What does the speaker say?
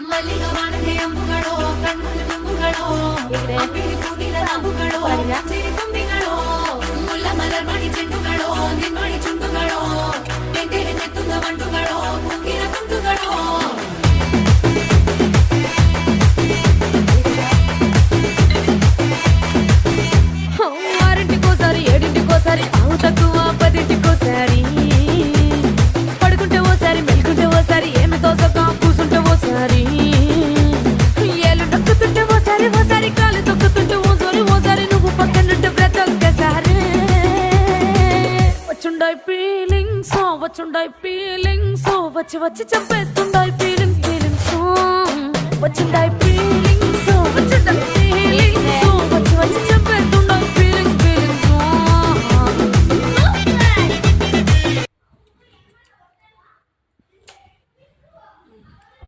ಮಲ್ಲಿಗ ವಾಣದೆ ಅಂಬುಗಳೋ ಕಣ್ಣು ತುಂಬುಗಳೋ ಅಂಬಿಳಿ ಕೂಗಿನ ನಾಬುಗಳೋ ಸಿರಿ ತುಂಬಿಗಳೋ ಮುಲ್ಲ ಮಲರ್ ಮಣಿ ಚೆಂಡುಗಳೋ ನಿನ್ಮಣಿ ಚುಂಡುಗಳೋ ತೆಂಗೆರೆ ನೆತ್ತುಂಗ ಮಂಡುಗಳೋ ಕುಂಗಿನ ಕುಂಡುಗಳೋ ఆరింటికోసారి ఏడింటికోసారి ఆవు తక్కువ పదింటికోసారి పడుకుంటే ఓసారి మెలుకుంటే ఓసారి ఏమి తోసక కూసుంటే ఓసారి ఏళ్ళు నొక్కుతుంటే ఓసారి ఓసారి కాలు తొక్కుతుంటే ఓసారి నువ్వు పక్కనుంటే ప్రతి ఒక్కసారి వచ్చుండాయి ఫీలింగ్స్ వచ్చి వచ్చి చంపేస్తుండాయి ఫీలింగ్స్